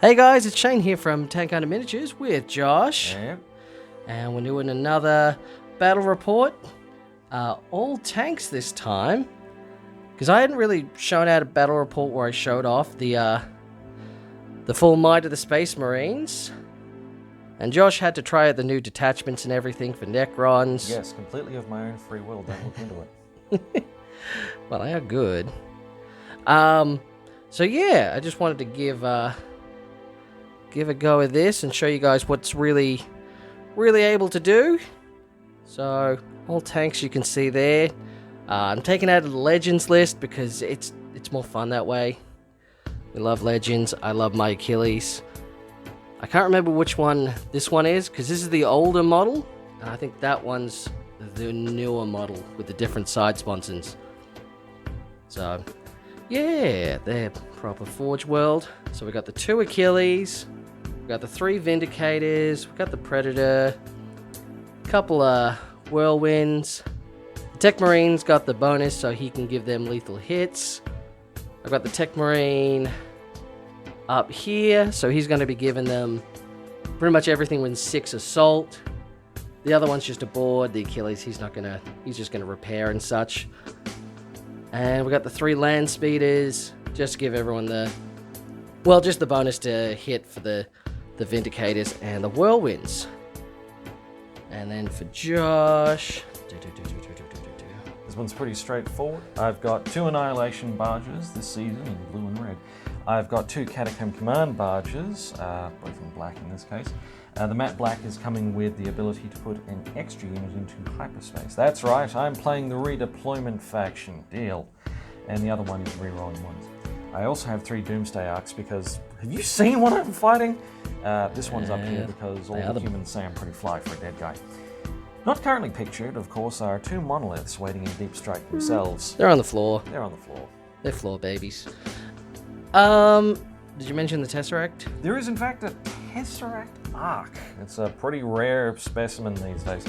Hey guys, it's Shane here from Tank Under Miniatures with Josh. Yep. And we're doing another battle report. All tanks this time. Because I hadn't really shown out a battle report where I showed off the full might of the Space Marines. And Josh had to try out the new detachments and everything for Necrons. Yes, completely of my own free will. Don't look into it. Well, they are good. So yeah, I just wanted to give a go at this and show you guys what's really able to do. So all tanks you can see there. I'm taking out of the Legends list because it's more fun that way. We love Legends. I love my Achilles. I can't remember which one this one is because this is the older model, and I think that one's the newer model with the different side sponsons. So yeah, they're proper Forge World. So we got the 2 Achilles, we got the 3 Vindicators, we got the Predator, a couple of Whirlwinds. The Tech Marine's got the bonus so he can give them lethal hits. I've got the Tech Marine up here, so he's going to be giving them pretty much everything with 6 assault. The other one's just a board. The Achilles, he's just gonna repair and such. And we got the 3 land speeders, just to give everyone just the bonus to hit for the Vindicators and the Whirlwinds. And then for Josh, This one's pretty straightforward. I've got 2 Annihilation barges this season in blue and red. I've got 2 Catacomb Command barges, both in black in this case. The matte black is coming with the ability to put an extra unit into hyperspace. That's right, I'm playing the redeployment faction deal. And the other one is rerolling ones. I also have 3 Doomsday Arcs because, have you seen what I'm fighting? This one's up here because all the humans say I'm pretty fly for a dead guy. Not currently pictured, of course, are 2 monoliths waiting in deep strike themselves. they're on the floor. They're on the floor. They're floor babies. Did you mention the Tesseract? There is, in fact, a Tesseract Arc. It's a pretty rare specimen these days.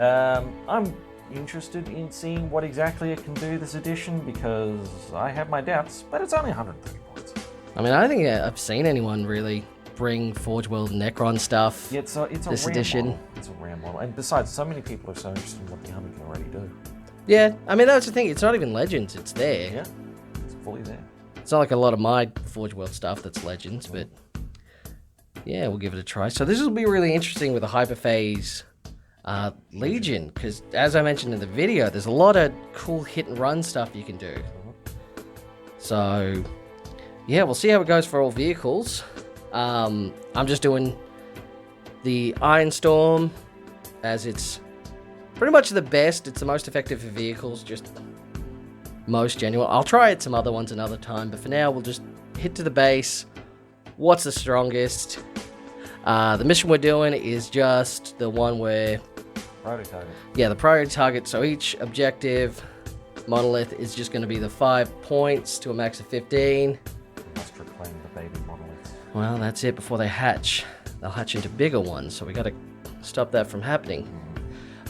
I'm interested in seeing what exactly it can do this edition because I have my doubts, but it's only 130 points. I mean, I don't think I've seen anyone really bring Forge World Necron stuff. Yeah, it's a this rare edition. model. It's a rare model. And besides, so many people are so interested in what the army can already do. Yeah, I mean, that's the thing. It's not even Legends. It's there. Yeah, it's fully there. It's not like a lot of my Forge World stuff that's Legends, but yeah, we'll give it a try. So this will be really interesting with the Hyperphase Legion, because as I mentioned in the video, there's a lot of cool hit and run stuff you can do. So yeah, we'll see how it goes for all vehicles. I'm just doing the Iron Storm as it's pretty much the best. It's the most effective for vehicles, just most genuine. I'll try it some other ones another time, but for now we'll just hit to the base. What's the strongest? The mission we're doing is just the one where Priority target. yeah, the priority target. So each objective monolith is just going to be the 5 points to a max of 15. We must reclaim the baby monoliths. Well, that's it before they hatch. They'll hatch into bigger ones, so we got to stop that from happening.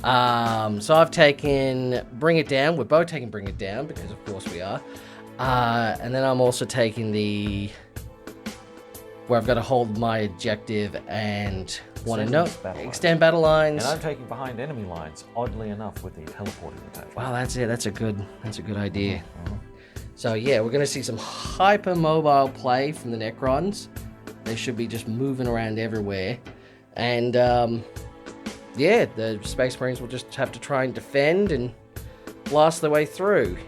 So I've taken Bring It Down. We're both taking Bring It Down because of course we are. And then I'm also taking where I've got to hold my objective and want to know extend battle lines. And I'm taking behind enemy lines, oddly enough, with the teleporting attachment. Wow, that's it. That's a good idea. So yeah, we're gonna see some hyper mobile play from the Necrons. They should be just moving around everywhere, and yeah, the Space Marines will just have to try and defend and blast their way through.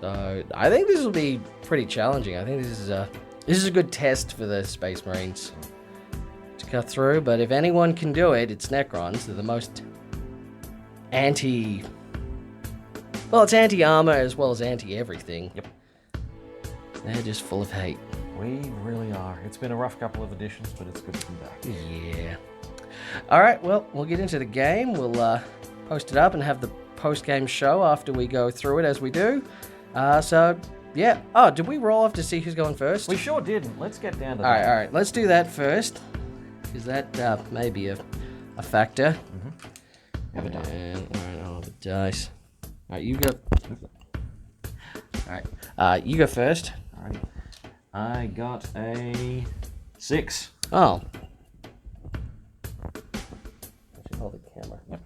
So I think this will be pretty challenging. I think this is a good test for the Space Marines to cut through. But if anyone can do it, it's Necrons. They're the most it's anti-armor as well as anti-everything. Yep. They're just full of hate. We really are. It's been a rough couple of editions, but it's good to be back. Yeah. All right, well, we'll get into the game. We'll post it up and have the post-game show after we go through it as we do. So, yeah. Oh, did we roll off to see who's going first? We sure didn't. Let's get down to that. All right. Let's do that first, because that may be a factor. Have a dice. And, all right, I'll have a dice. All right, you go. All right, you go first. All right. I got a 6. Oh. I should hold the camera. Yep.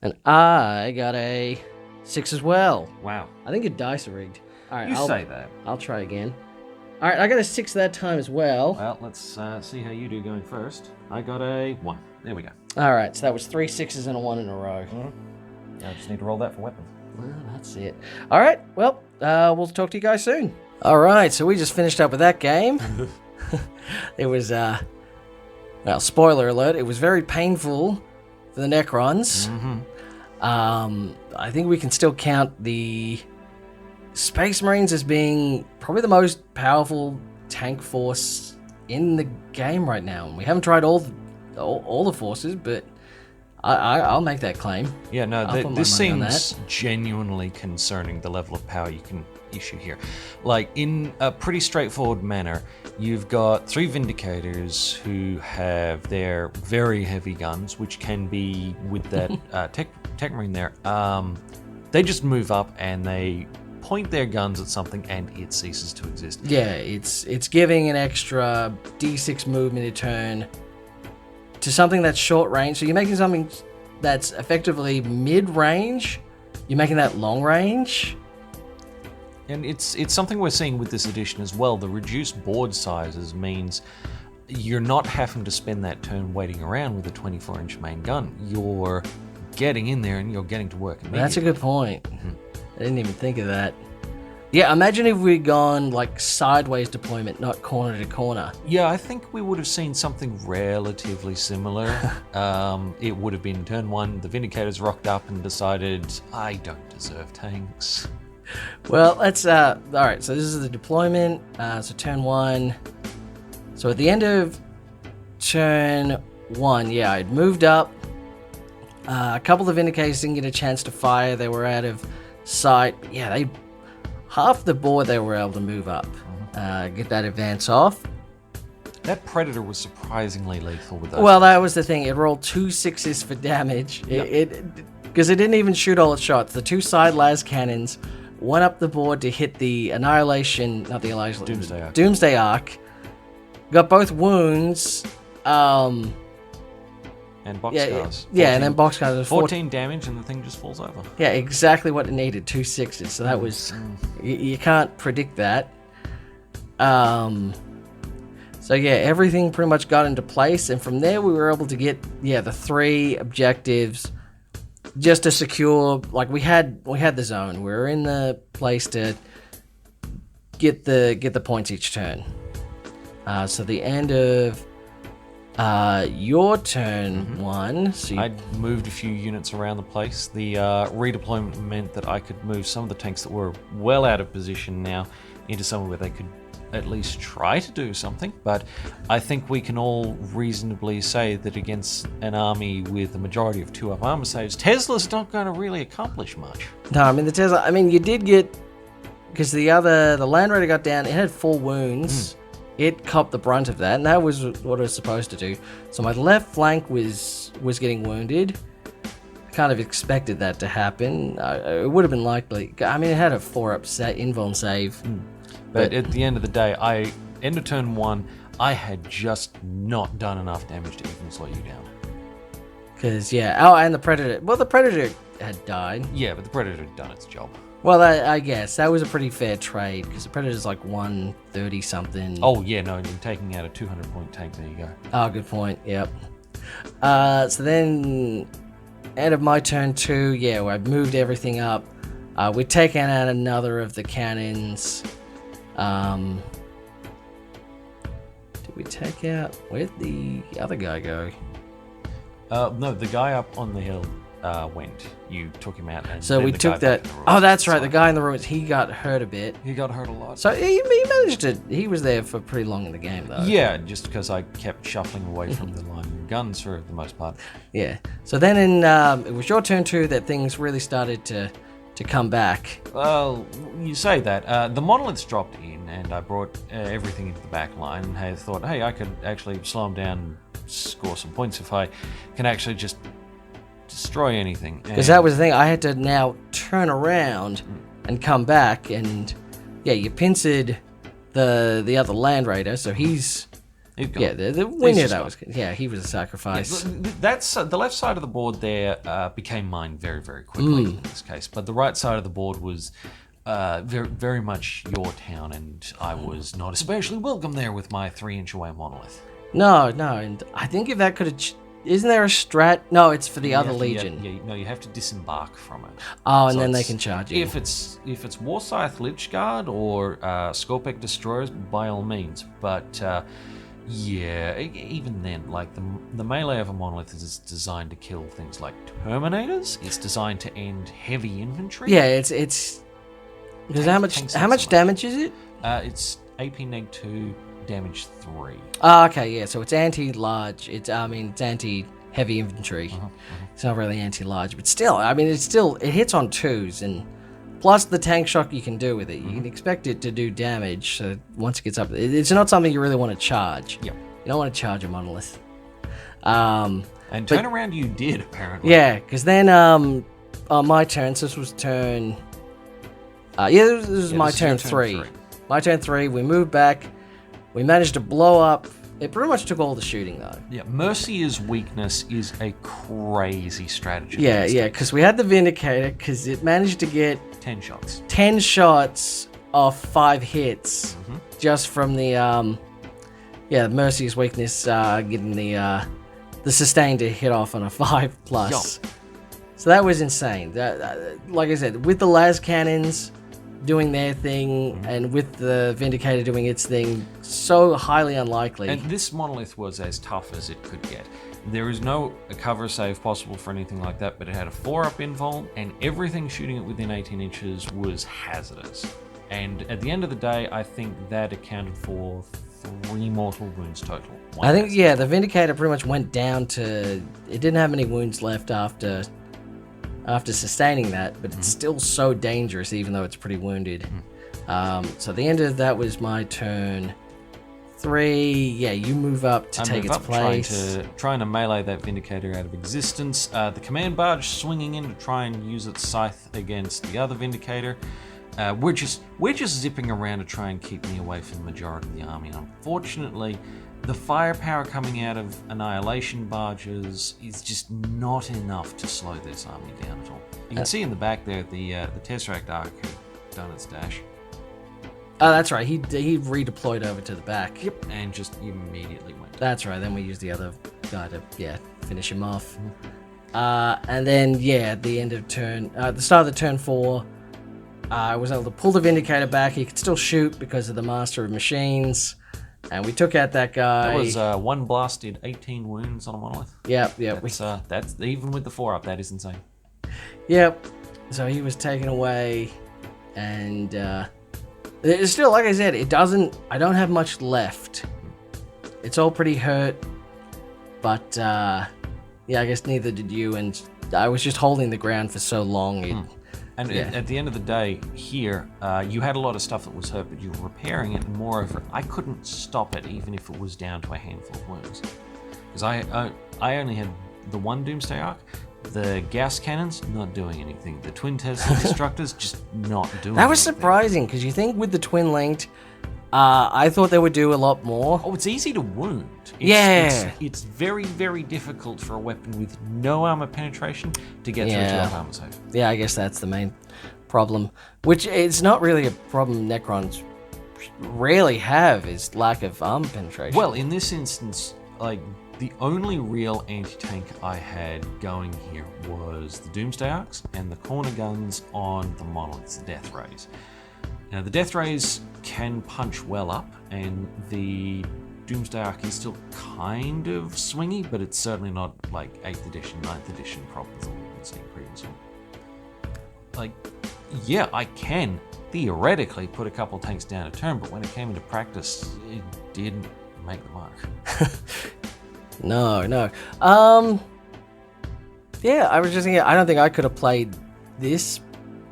And I got a 6 as well. Wow. I think your dice are rigged. All right, You say that. I'll try again. All right, I got a 6 that time as well. Well, let's see how you do going first. I got a 1. There we go. All right, so that was 3 6s and a 1 in a row. I just need to roll that for weapons. Well, that's it. All right, well, we'll talk to you guys soon. All right, so we just finished up with that game. It was, well, spoiler alert, it was very painful for the Necrons. I think we can still count the Space Marines as being probably the most powerful tank force in the game right now. We haven't tried all the forces, but I'll make that claim. Yeah, no, I'll put my this money on seems genuinely concerning, the level of power you can issue here. Like, in a pretty straightforward manner, you've got 3 Vindicators who have their very heavy guns, which can be, with that tech Marine there, they just move up and they point their guns at something and it ceases to exist. Yeah, it's giving an extra D6 movement a turn to something that's short range. So you're making something that's effectively mid-range, you're making that long range. And it's something we're seeing with this edition as well. The reduced board sizes means you're not having to spend that turn waiting around with a 24-inch main gun. You're getting in there and you're getting to work immediately. That's a good point. I didn't even think of that. Yeah, imagine if we'd gone like sideways deployment, not corner to corner. Yeah, I think we would have seen something relatively similar. It would have been turn 1, the Vindicators rocked up and decided, I don't deserve tanks. Well, let's, all right, so this is the deployment, so turn 1. So at the end of turn 1, yeah, I'd moved up. A couple of Vindicators didn't get a chance to fire, they were out of sight. Yeah, half the board they were able to move up, get that advance off. That Predator was surprisingly lethal with those. Well, that was the thing. It rolled 2 6s for damage. Yep. Because it didn't even shoot all its shots. The 2 side las cannons went up the board to hit the Annihilation, not the Annihilation, Doomsday Arc. Got both wounds. And boxcars. Yeah, and then boxcars. 14 damage and the thing just falls over. Yeah, exactly what it needed. 2 6s. So that was... You can't predict that. So yeah, everything pretty much got into place. And from there we were able to get, the 3 objectives just to secure... Like, we had the zone. We were in the place to get the points each turn. So the end of... your turn 1. So I'd moved a few units around the place. The redeployment meant that I could move some of the tanks that were well out of position now into somewhere where they could at least try to do something. But I think we can all reasonably say that against an army with a majority of 2-up armor saves, Tesla's not going to really accomplish much. No, I mean, the Tesla... I mean, you did get... Because the Land Raider got down, it had 4 wounds. It copped the brunt of that, and that was what it was supposed to do. So my left flank was getting wounded. I kind of expected that to happen. It would have been likely. I mean, it had a 4-up invuln save. But at the end of the day, end of turn 1, I had just not done enough damage to even slow you down. Because, and the Predator. Well, the Predator had died. Yeah, but the Predator had done its job. Well, I guess that was a pretty fair trade because the Predator's like 130 something. Oh yeah, no, you're taking out a 200-point tank. There you go. Oh, good point. Yep. So then, end of my turn 2, where I've moved everything up. We've taken out another of the cannons. Did we take out? Where'd the other guy go? No, the guy up on the hill went. You took him out. And so we took that. Oh, that's right. The guy in the ruins, he got hurt a bit. He got hurt a lot. So he managed to. He was there for pretty long in the game, though. Yeah, just because I kept shuffling away from the line of guns for the most part. Yeah. So then it was your turn 2 that things really started to come back. Well, you say that. The monoliths dropped in, and I brought everything into the back line. And I thought, hey, I could actually slow them down and score some points if I can actually just destroy anything. Because that was the thing. I had to now turn around and come back, and you pincered the other Land Raider, so he's... He's gone. Yeah, we knew that was good. Yeah, he was a sacrifice. Yeah, that's the left side of the board there became mine very, very quickly in this case. But the right side of the board was very, very much your town, and I was not especially welcome there with my 3-inch away monolith. No, and I think if that could have... Isn't there a strat? No, it's for the other Legion. No, you have to disembark from it. Oh, and so then they can charge you. If it's Warscythe Lichguard or Scorpec Destroyers, by all means. But yeah, even then, like the melee of a monolith is designed to kill things like Terminators. It's designed to end heavy infantry. Yeah, it's because how much damage is it? It's AP -2, damage 3. Oh, okay, yeah. So it's anti-large. It's anti-heavy infantry. It's not really anti-large, but still, it hits on 2s, and plus the tank shock you can do with it. You can expect it to do damage. So once it gets up, it's not something you really want to charge. Yep. You don't want to charge a monolith. And turn around, you did apparently. Yeah, because then on my turn, so this was turn. This was my turn 3. My turn 3. We moved back. We managed to blow up. It pretty much took all the shooting, though. Yeah, Mercier's weakness is a crazy strategy. Yeah, because we had the Vindicator, because it managed to get 10 shots. 10 shots off 5 hits, just from the Mercier's weakness, getting the sustain to hit off on a 5+. Yup. So that was insane. Like I said, with the las cannons doing their thing, and with the Vindicator doing its thing, so highly unlikely. And this monolith was as tough as it could get. There is no cover save possible for anything like that, but it had a 4-up invul, and everything shooting it within 18 inches was hazardous. And at the end of the day, I think that accounted for 3 mortal wounds total. I think, the Vindicator pretty much went down to... It didn't have many wounds left after sustaining that, but it's still so dangerous, even though it's pretty wounded. So the end of that was my turn 3. Yeah, you move up to take its place. Trying to melee that Vindicator out of existence. The command barge swinging in to try and use its scythe against the other Vindicator. We're just zipping around to try and keep me away from the majority of the army. And unfortunately, the firepower coming out of Annihilation barges is just not enough to slow this army down at all. You can see in the back there the Tesseract Arc had done its dash. Oh, that's right. He redeployed over to the back. Yep. And just immediately went. That's right. Then we used the other guy to finish him off. And then at the end of the start of the turn 4, I was able to pull the Vindicator back. He could still shoot because of the Master of Machines. And we took out that guy. That was one blast did 18 wounds on a monolith. Yep. That's even with the 4-up. That is insane. Yep. So he was taken away, and it's still, like I said, I don't have much left. It's all pretty hurt, but I guess neither did you. And I was just holding the ground for so long. At the end of the day, here, you had a lot of stuff that was hurt, but you were repairing it, and moreover, I couldn't stop it even if it was down to a handful of wounds. Because I only had the one Doomsday Arc, the gas cannons, not doing anything. The twin Tesla destructors, just not doing anything. That was surprising, because you think with the twin linked, I thought they would do a lot more. Oh, it's easy to wound. It's very, very difficult for a weapon with no armor penetration to get through to that armor save. Yeah, I guess that's the main problem. Which it's not really a problem Necrons rarely have, is lack of armor penetration. Well, in this instance, the only real anti-tank I had going here was the Doomsday Arcs and the corner guns on the monoliths, the Death Rays. Now, the Death Rays can punch well up, and the Doomsday Arc is still kind of swingy, but it's certainly not like 8th edition, 9th edition problems that we've been seeing previously. I can theoretically put a couple tanks down a turn, but when it came into practice, it didn't make the mark. No. I was just thinking, I don't think I could have played this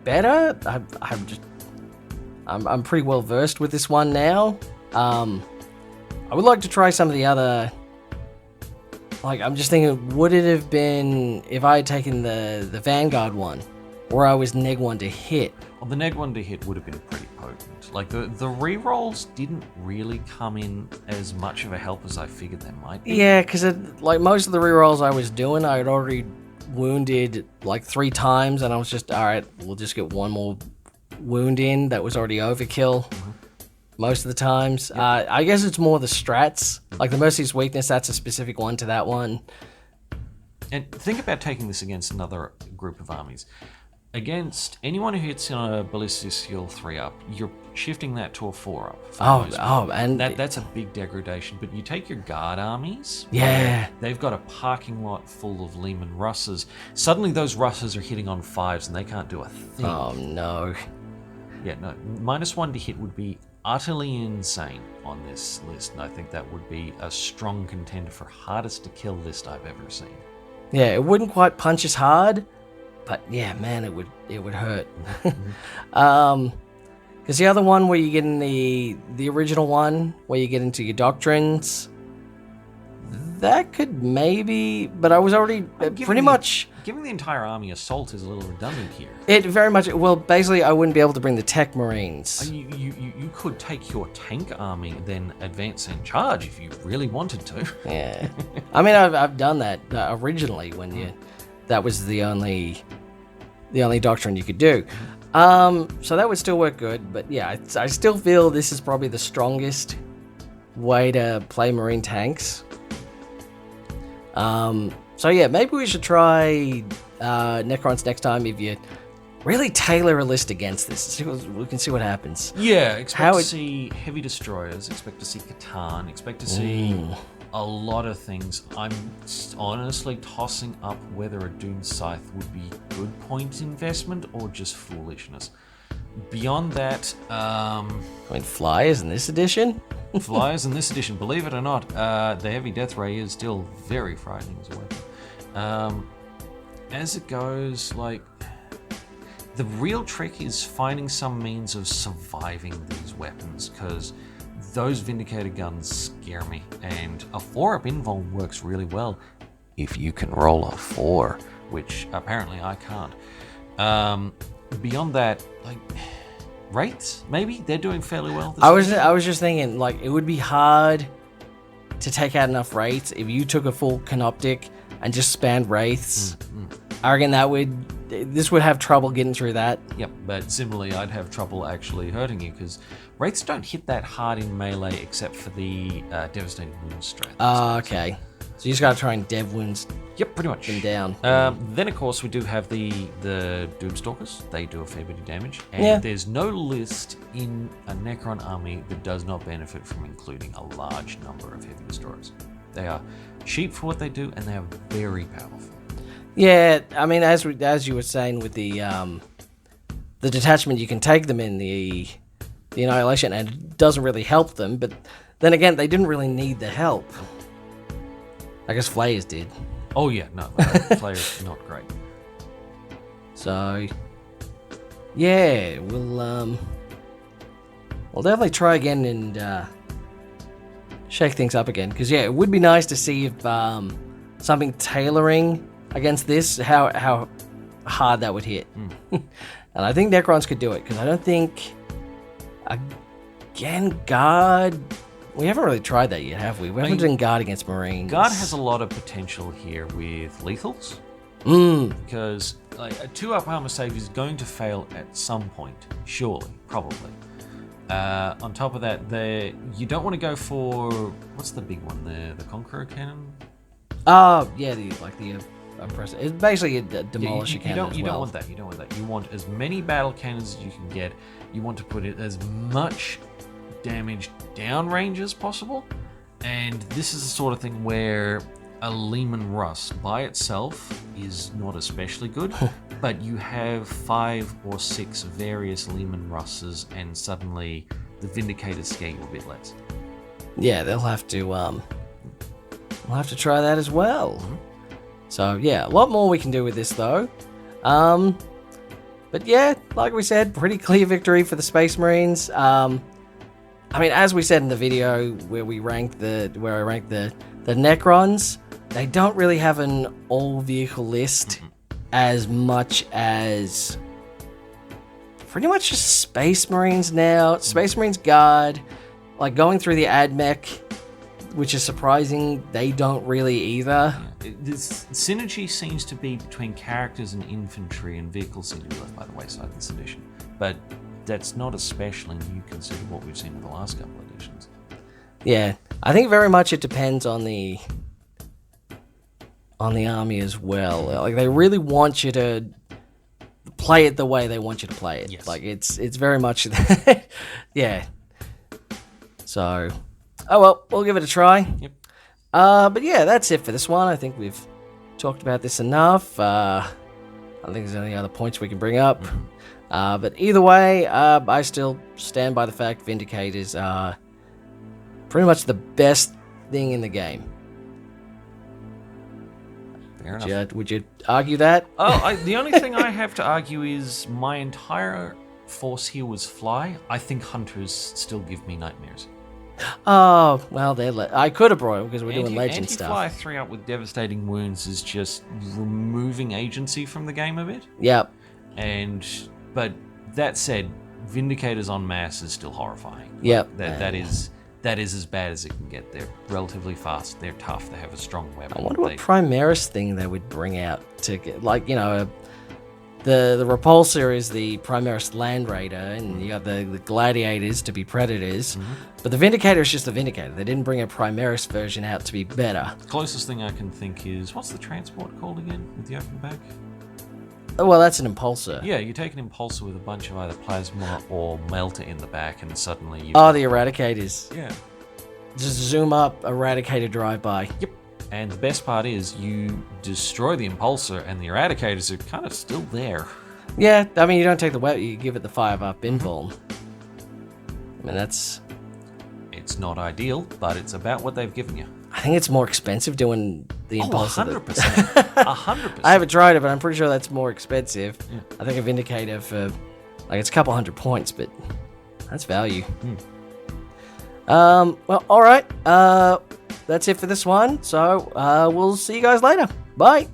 better. I'm pretty well versed with this one now. I would like to try some of the other. I'm just thinking, would it have been if I had taken the Vanguard one or I was neg 1 to hit. Well, the neg 1 to hit would have been pretty potent. Like, the rerolls didn't really come in as much of a help as I figured they might be. Yeah, because like most of the rerolls I was doing, I had already wounded like 3 times, and I was just, alright, we'll just get 1 more wound in. That was already overkill most of the times. Yep. I guess it's more the strats. Like the Mercy's weakness, that's a specific one to that one. And think about taking this against another group of armies. Against anyone who hits on a ballistic skill 3 up, you're shifting that to a 4 up. And that's a big degradation. But you take your guard armies, yeah, they've got a parking lot full of Lehman Russes. Suddenly those Russes are hitting on 5s and they can't do a thing. Oh no. Yeah, no, -1 to hit would be utterly insane on this list, and I think that would be a strong contender for hardest to kill list I've ever seen. Yeah, it wouldn't quite punch as hard, but yeah, man, it would hurt. Because the other one where you get in the original one where you get into your doctrines, that could maybe, but I was already pretty much giving the entire army assault is a little redundant here. It very much, well, basically I wouldn't be able to bring the tech marines. You could take your tank army, then advance and charge if you really wanted to. Yeah, I mean I've done that originally when that was the only doctrine you could do. So that would still work good, but yeah, I still feel this is probably the strongest way to play marine tanks. So yeah, maybe we should try Necrons next time if you really tailor a list against this. We can see what happens. Yeah, expect to see heavy destroyers, expect to see Catan, expect to see a lot of things. I'm honestly tossing up whether a Doom Scythe would be good point investment or just foolishness. Beyond that, I mean, flyers in this edition? Flyers in this edition, believe it or not, the Heavy Death Ray is still very frightening as a weapon. As it goes, like, the real trick is finding some means of surviving these weapons, because those Vindicator guns scare me, and a 4-up invuln works really well if you can roll a 4, which apparently I can't. Beyond that, like, Wraiths, maybe? They're doing fairly well this season. I was just thinking, like, it would be hard to take out enough Wraiths if you took a full Canoptic and just spanned Wraiths. I reckon this would have trouble getting through that. Yep, but similarly, I'd have trouble actually hurting you, because Wraiths don't hit that hard in melee except for the Devastating Wound strat. Okay. So you just gotta try and dev wounds. Yep, pretty much. Them down. Then, of course, we do have the Doomstalkers. They do a fair bit of damage. And there's no list in a Necron army that does not benefit from including a large number of heavy destroyers. They are cheap for what they do, and they are very powerful. Yeah, I mean, as you were saying with the detachment, you can take them in the Annihilation, and it doesn't really help them. But then again, they didn't really need the help. I guess Flayers did. Oh yeah, no, Flayers not great. So yeah, we'll definitely try again and shake things up again, because yeah, it would be nice to see if something tailoring against this, how hard that would hit. And I think Necrons could do it, because I don't think, again, Guard, we haven't really tried that yet, have we? We haven't done Guard against Marines. Guard has a lot of potential here with lethals. Because like, a 2-up armor save is going to fail at some point, surely, probably. On top of that, you don't want to go for, what's the big one, the Conqueror Cannon? Oh, yeah, the Oppressor. It's basically a Demolisher Cannon You don't want that. You don't want that. You want as many battle cannons as you can get. You want to put it as much damage downrange as possible. And this is the sort of thing where a Lehman Russ by itself is not especially good, but you have 5 or 6 various Lehman Russes, and suddenly the Vindicators scare you a bit less. Yeah, they'll have to we'll have to try that as well. So yeah, a lot more we can do with this though. But yeah, like we said, pretty clear victory for the Space Marines. I mean, as we said in the video where I ranked the Necrons, they don't really have an all-vehicle list. as much as pretty much just Space Marines now. Space Marines Guard, like going through the AdMech, which is surprising, they don't really either. This synergy seems to be between characters and infantry, and vehicles seem to be left by the wayside this edition. But that's not especially new considering what we've seen in the last couple of editions. Yeah, I think very much it depends on the army as well. Like they really want you to play it the way they want you to play it. Yes. Like it's very much yeah. So, oh well, we'll give it a try. Yep. But yeah, that's it for this one. I think we've talked about this enough. I don't think there's any other points we can bring up. But either way, I still stand by the fact Vindicators are pretty much the best thing in the game. Fair enough. Would you argue that? The only thing I have to argue is my entire force here was fly. I think hunters still give me nightmares. Oh, well, I could have brought it because we're doing legend stuff. Anti-fly 3 up with devastating wounds is just removing agency from the game a bit. Yep. But that said, Vindicators en masse is still horrifying. Yep. That is as bad as it can get. They're relatively fast. They're tough. They have a strong weapon. I wonder what Primaris thing they would bring out to get, like, you know, the Repulsor is the Primaris Land Raider, and you got the Gladiators to be Predators. Mm-hmm. But the Vindicator is just the Vindicator. They didn't bring a Primaris version out to be better. The closest thing I can think is, what's the transport called again with the open back? Oh, well, that's an Impulsor. Yeah, you take an Impulsor with a bunch of either plasma or melter in the back, and suddenly you... Oh, the Eradicators. Yeah. Just zoom up, Eradicator drive-by. Yep. And the best part is you destroy the Impulsor, and the Eradicators are kind of still there. Yeah, I mean, you don't take the weapon, you give it the 5-up invuln. I mean, that's... It's not ideal, but it's about what they've given you. I think it's more expensive doing the Impulsor. 100%. 100%. I haven't tried it, but I'm pretty sure that's more expensive. Yeah. I think a Vindicator for, like, it's a couple hundred points, but that's value. Well, alright. That's it for this one. So, we'll see you guys later. Bye.